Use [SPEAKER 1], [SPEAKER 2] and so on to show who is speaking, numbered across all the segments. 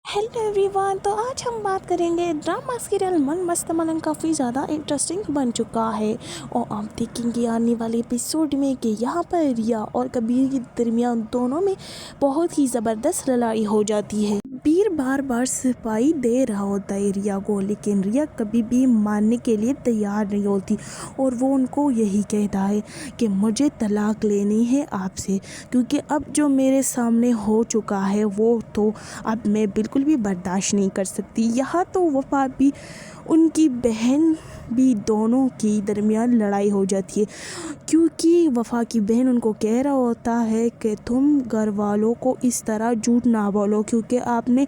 [SPEAKER 1] Hello everyone. तो आज हम बात करेंगे ड्रामा सीरियल मन मस्त मलंग काफ़ी ज़्यादा इंटरेस्टिंग बन चुका है और आप देखेंगे आने वाले एपिसोड में कि यहाँ पर रिया और कबीर के दरमियान दोनों में बहुत ही ज़बरदस्त लड़ाई हो जाती है। कबीर बार बार सफाई दे रहा होता है रिया को, लेकिन रिया कभी भी मानने के लिए तैयार नहीं होती और वो उनको यही कहता है कि मुझे तलाक लेनी है आपसे, क्योंकि अब जो मेरे सामने हो चुका है वो तो अब मैं बिल्कुल भी बर्दाश्त नहीं कर सकती। यहाँ तो वफा भी उनकी बहन भी दोनों की दरमियान लड़ाई हो जाती है, क्योंकि वफा की बहन उनको कह रहा होता है कि तुम घर वालों को इस तरह झूठ ना बोलो, क्योंकि आपने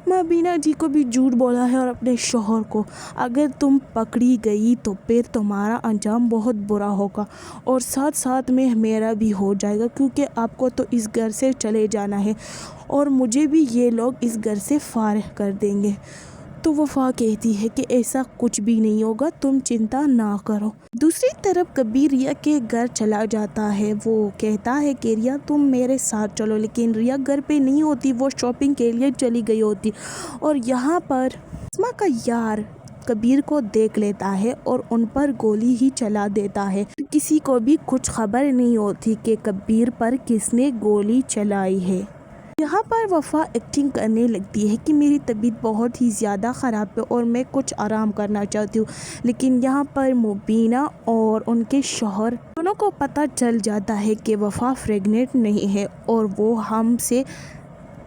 [SPEAKER 1] मबीना जी को भी झूठ बोला है और अपने शोहर को। अगर तुम पकड़ी गई तो फिर तुम्हारा अंजाम बहुत बुरा होगा और साथ साथ में मेरा भी हो जाएगा, क्योंकि आपको तो इस घर से चले जाना है और मुझे भी ये लोग इस घर से फारिग कर देंगे। तो वफा कहती है कि ऐसा कुछ भी नहीं होगा, तुम चिंता ना करो। दूसरी तरफ कबीर रिया के घर चला जाता है। वो कहता है कि रिया तुम मेरे साथ चलो, लेकिन रिया घर पे नहीं होती, वो शॉपिंग के लिए चली गई होती और यहाँ पर अस्मा का यार कबीर को देख लेता है और उन पर गोली ही चला देता है। किसी को भी कुछ खबर नहीं होती कि कबीर पर किसने गोली चलाई है। यहाँ पर वफा एक्टिंग करने लगती है कि मेरी तबीयत बहुत ही ज़्यादा ख़राब है और मैं कुछ आराम करना चाहती हूँ, लेकिन यहाँ पर मुबीना और उनके शौहर दोनों को पता चल जाता है कि वफा प्रेग्नेंट नहीं है और वो हमसे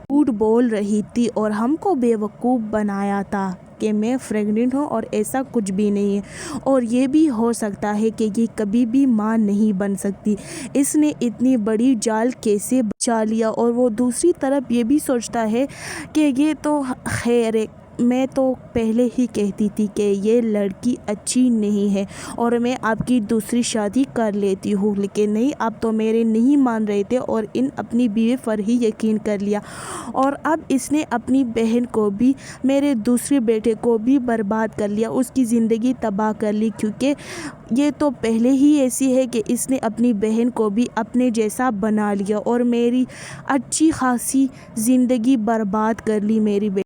[SPEAKER 1] झूठ बोल रही थी और हमको बेवकूफ़ बनाया था कि मैं प्रेग्नेंट हूँ और ऐसा कुछ भी नहीं है और ये भी हो सकता है कि ये कभी भी माँ नहीं बन सकती। इसने इतनी बड़ी जाल कैसे बचा लिया। और वो दूसरी तरफ ये भी सोचता है कि ये तो खैर है, मैं तो पहले ही कहती थी कि ये लड़की अच्छी नहीं है और मैं आपकी दूसरी शादी कर लेती हूँ, लेकिन नहीं, आप तो मेरे नहीं मान रहे थे और इन अपनी बीवी पर ही यकीन कर लिया और अब इसने अपनी बहन को भी, मेरे दूसरे बेटे को भी बर्बाद कर लिया, उसकी ज़िंदगी तबाह कर ली, क्योंकि ये तो पहले ही ऐसी है कि इसने अपनी बहन को भी अपने जैसा बना लिया और मेरी अच्छी खासी ज़िंदगी बर्बाद कर ली मेरी